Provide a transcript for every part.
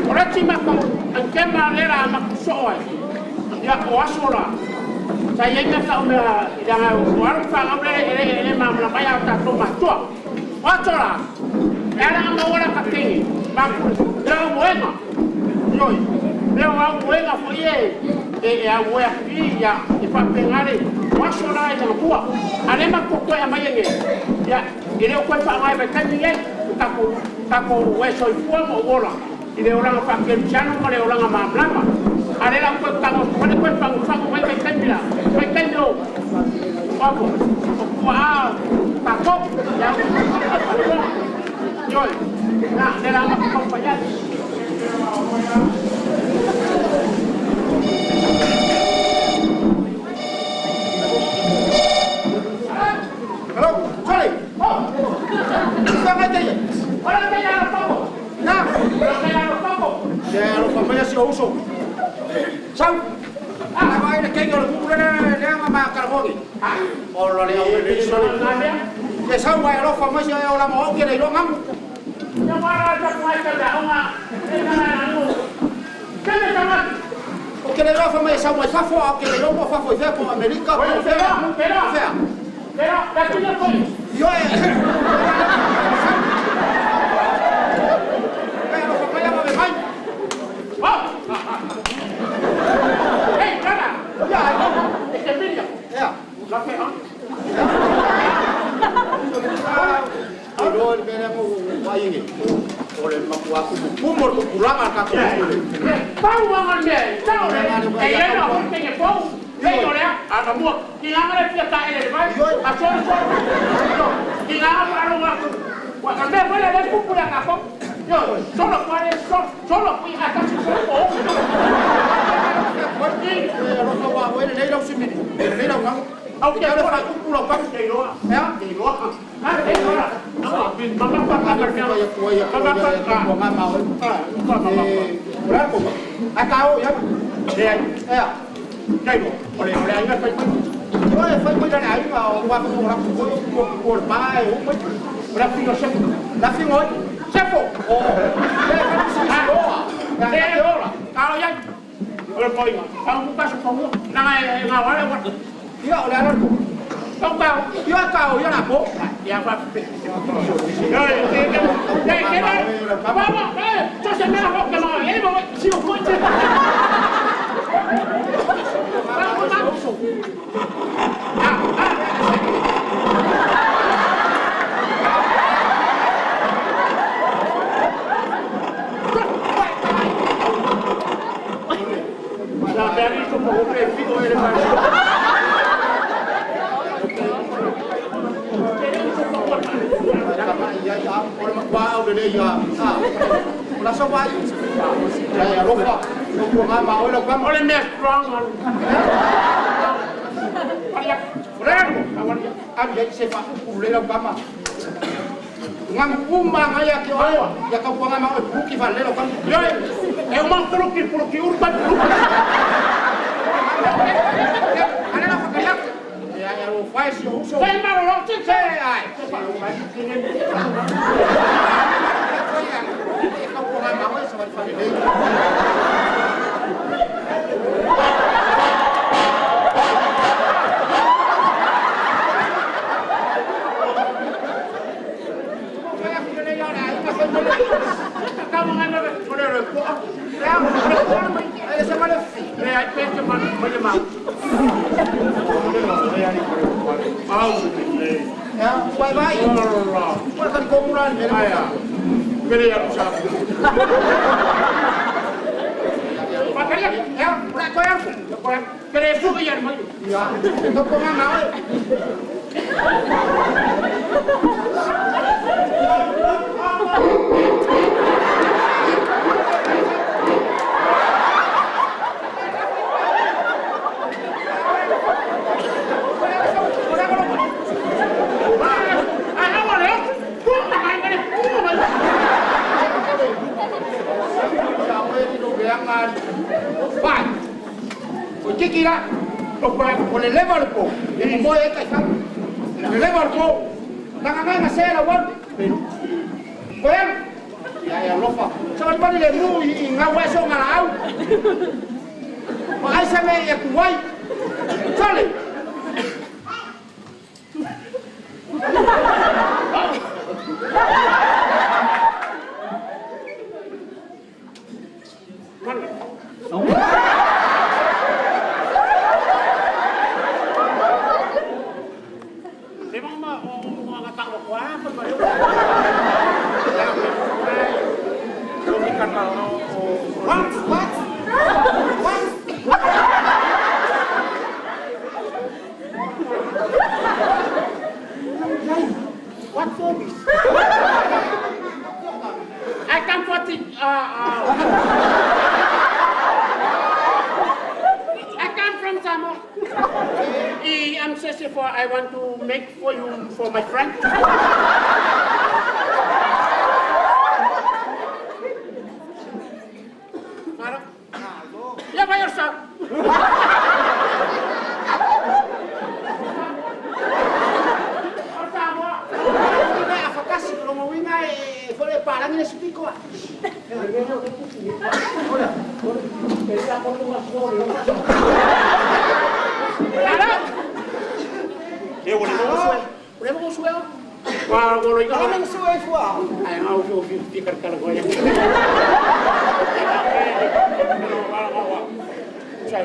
Ora ti mako ang kema lera mako soa. Ya ko asora. Saya ingat tak udah jangan warung fang ele mamla kaya tak toma tua. Watora. Era mau ora kapini. Mako era bueno. Noi. Era bueno foi a wea ya e fa pengare. Wasora e no tua. Ale mako ko ya mayenge. Ya, ele ko fa mai ba kaninge. Tako weso i fuamo ora. Ile orang pakai channel male orang mamlama ada lang ko tango ko pang may kanya may kanyo ako wow tako ya joy na nila makompanya hello sorry oh sama aja orang kaya apa na orang kaya ya, lo famaya si uso. Sao? Vai na kengo lo pura na nga makarhogi. Olo le au le so. Ya sao vai lo famaya si ora mo ke le lo ngam. Ya mara ta mai ka da nga. Na no. Kene tama. O ke le lo famaya sao mai fafo o ke le lo mo fafo fe po America. Pero. Pero, da tuya foi. Yo Hey, Nana! Yeah, it's a video. Yeah. Okay, huh? Doon kaya mo ayun eh. Ore makuha ko bumor ko kulangan ka ko. Pau wangan de. Tao le. Eh, no, tengo pau. Hey, ore, ada mo. Kinanga le fiesta ele, vai. Asol. Kinanga para mo. Wa kambe wala le kupula ka ko. Yo, solo fui hasta su cuerpo. Porque lo va a ver en el auxilio. En el auxilio. Aunque ahora fa un culo pa que lo, que lo. Ah, que lo. Mamá pa que acabo ya. Cái bộ, hồi này anh phải mới ra này mà qua một bài uống mấy, là phim ngồi. Cepo. Oh. Dia lah. Kalau yang berpoin, kalau buka sepuluh, nangai ngawal lewat. Iya, oleh aku. Kau, iya kau, iya apa? Ya apa? Ya, kena. Apa? Terus saya nak apa kena? Ini bawa siu kucing. Kamu masuk. Dari itu mau video ini mas. Ya, orang makbau dia ya. Rasa wai. Ya, lupa. Lupa mau lo kan oleh mes strong. Banyak. Friend, awalnya ada siapa boleh lo kan. Ngam kumang ayah kau ya kau buang mau buki van lo kan. Yo, emang teruk urban. Ada apa kayak? Ya lo faz yo uso. Saya mau lo cek ai. Kau buang mau sama family. Kamu ngana boleh rekod. Ada sama le. Saya pengen cuma menyemang. Ya, bye-bye. Bukan kumpulan ya. Beri yang siap. Makanya ya, udah koyang. Beri buku yang mana? Ya, itu pengen mau. Vai! O que que irá? Por el level po, el modo de caizar. Lebar ko. Nangangai ngasela wan. Koyang. Ya lofa. Saban pa nile mu ngawa so ngarau. Ai same ya kuwai. Sale. What for this? I come for the I come from Samoa. I'm searching for. I want to make for you for my friend. Yeah, by yourself. Parang ini sepi kok. Dia boleh masuk. Boleh masuk. Wah, kalau ini kalau masuk semua. Ay, mau fikir kalau gue yang. Saya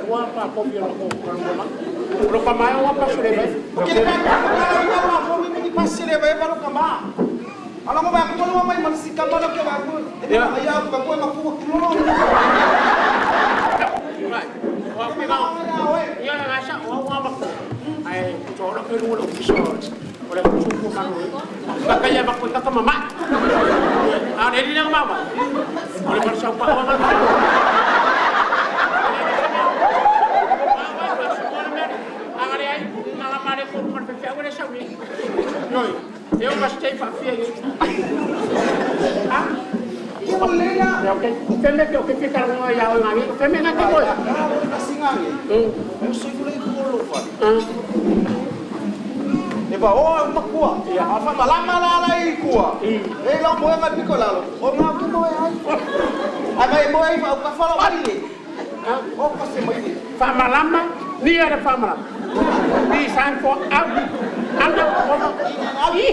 gua apa kopi orang orang. Kalau kamay apa sudah baik. Oke, kalau mau ini pasti sudah baik baru kamay. Alam mo ba kung ano may mansikan ba na kaya ako? Ayaw ko ako makuha mo. Right. Wa pina. Ya nga siya, wa ay toro ko ro lo piso. Wala ko suko man. Kaya mapunta ka mama. Ready na mama. Wala pa siya pa mama. Ang ari ay nalamare ko perfect wala siya wi. Noy. Eu gostei de fazer isso. Ah? Eu olhei lá. Eu que fica lá e eu não. Eu também não tenho coisa. Assim aí. Eu sei que ele pulou, pai. Eba, oh, uma cua. Apa malama lá aí cua. Ei, lá moe ngai pico lá. Oh, não, que moe aí. Ah, mas moe aí, o que fala ali? Ah, oh, passei moe. Famalama, ni era famalama. Ni sang for out. Anda kono ali.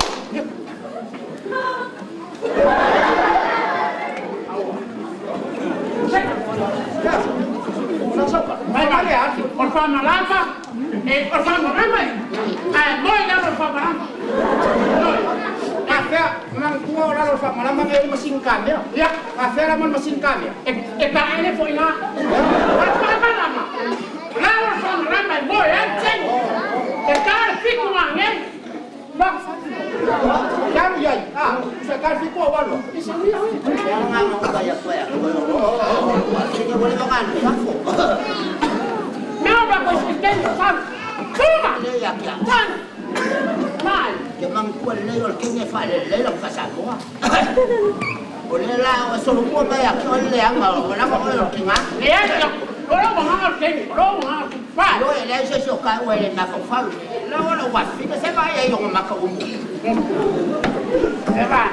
Vai balear, por fama lama, por fama lama. Moi lá por fama lama. Café, mang tua lá por fama lama é mesin kami. Ya, café lá mesin kami. Para ele foi lá. Por fama lama. Lá por fama lama moi, hein? Cara fica mangel. Bang. Yang yai. Sekarang fica awal lo. Yang ngomong kayak gue. Sini boleh makan. Mau apa sistem kan? Cuma. Ya. Kan. Mal. Kemang kuat ni orang kini file lelang pasal gua. Boleh lah solo gua bayar kalau lelang kalau nak orang kena. Lelang. Orang mahal kini. Orang mahal. Pak. Lo yang saya suka orang nak kau. Lawan awak, kita saya yang makan umum. Eba,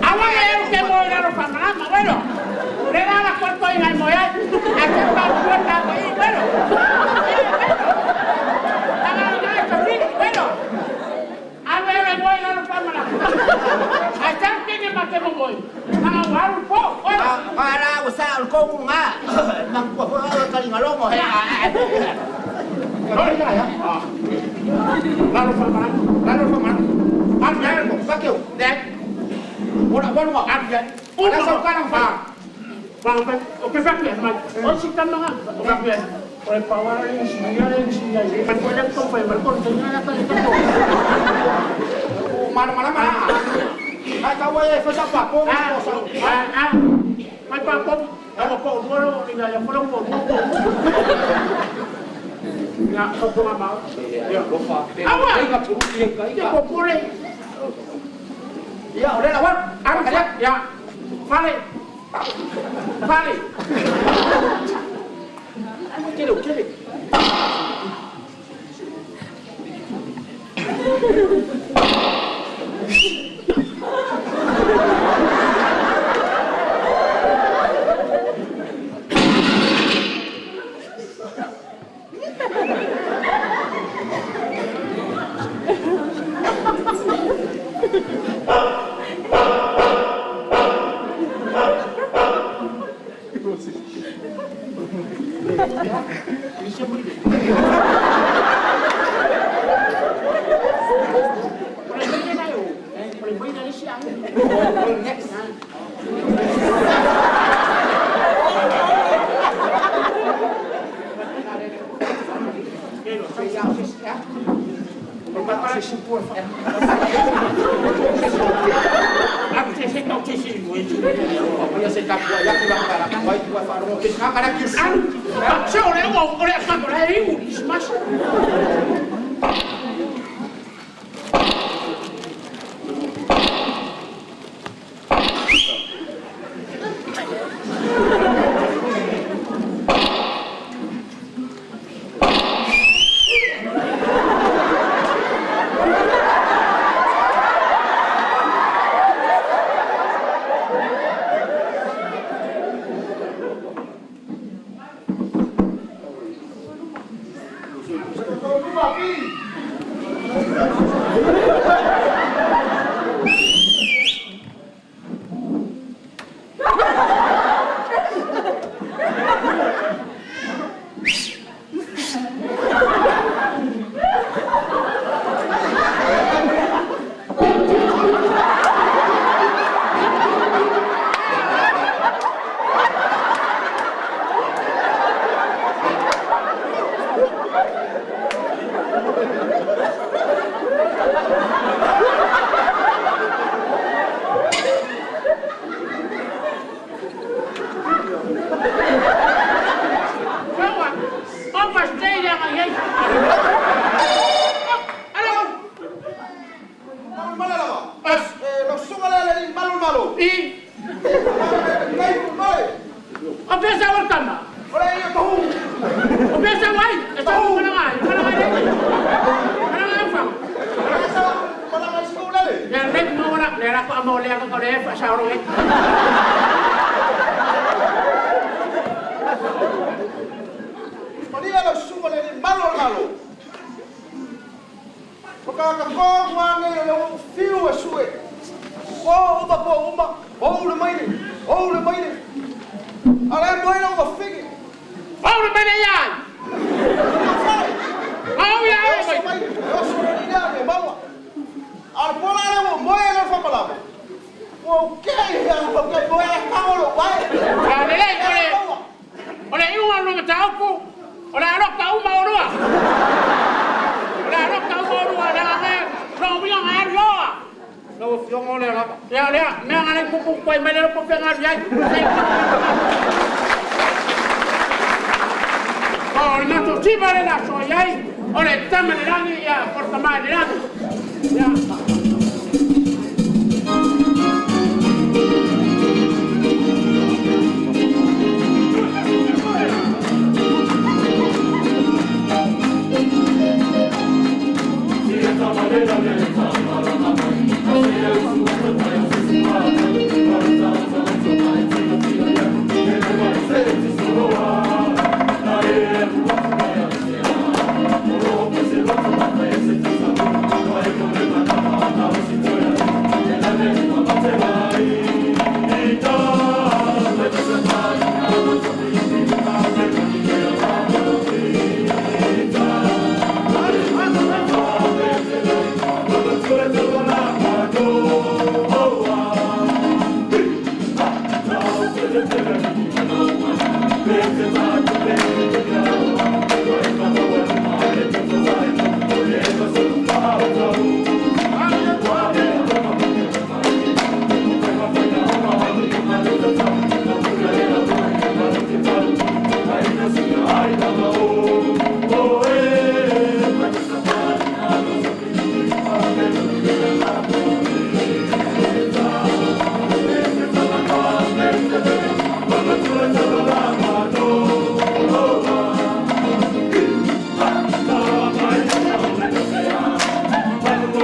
awak yang kemoi lalu pamalan, mana? Rela nak kau yang moya, akan bantuan tak kau mana? Tangan nak kau ni mana? Awak yang moi lalu pamalan. Akan kini makan umum. Tangan baru po. Para usaha kau ngah, nak kau kali ngalong moya. Kalau ya. Lalu pamalan. Ambil kok, pakai. Dek. Orang ambil. Ada sekarang pak. Bang, oke pakai. Oh sikan mana? Pakai. Oleh power ini sini. Berkodak tu, berkodak jangan apa itu. Mana. Hai kau yang pasal apa? Mai papom. Kalau kau dulu tinggal yang belum kau. Ya, kau cuma mau. Ya, lupa. Awak. Ya, kau boleh. Ya, udah lawan. Angkat. Ya. Balik. Kiri. Thank you.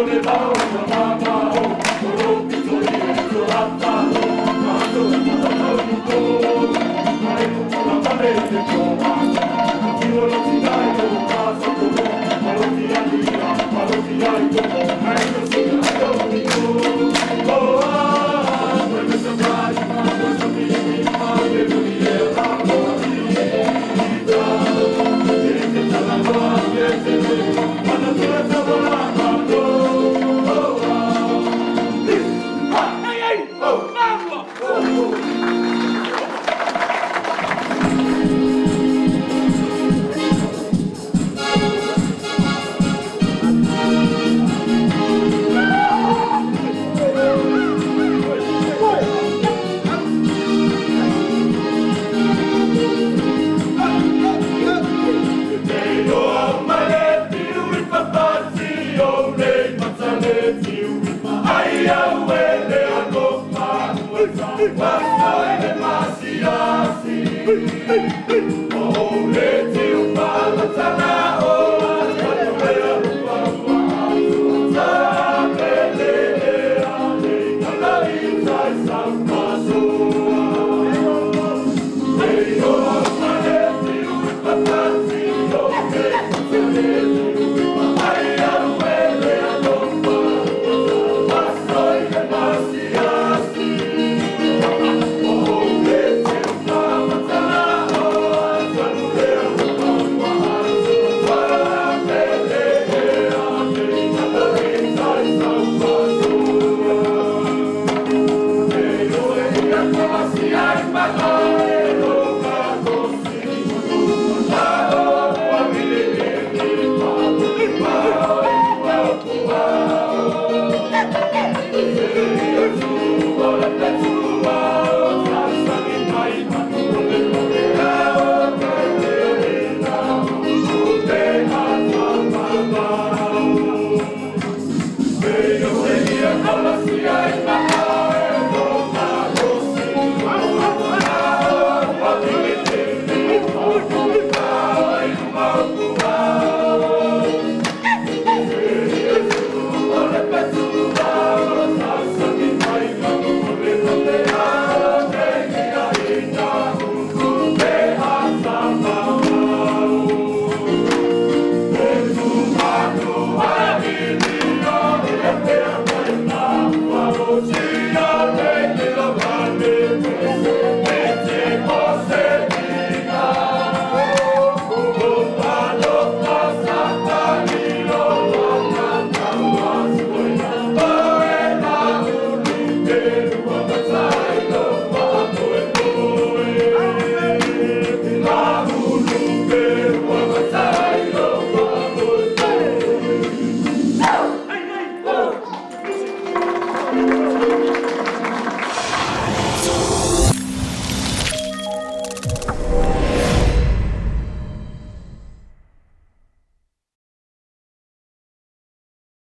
Yeah.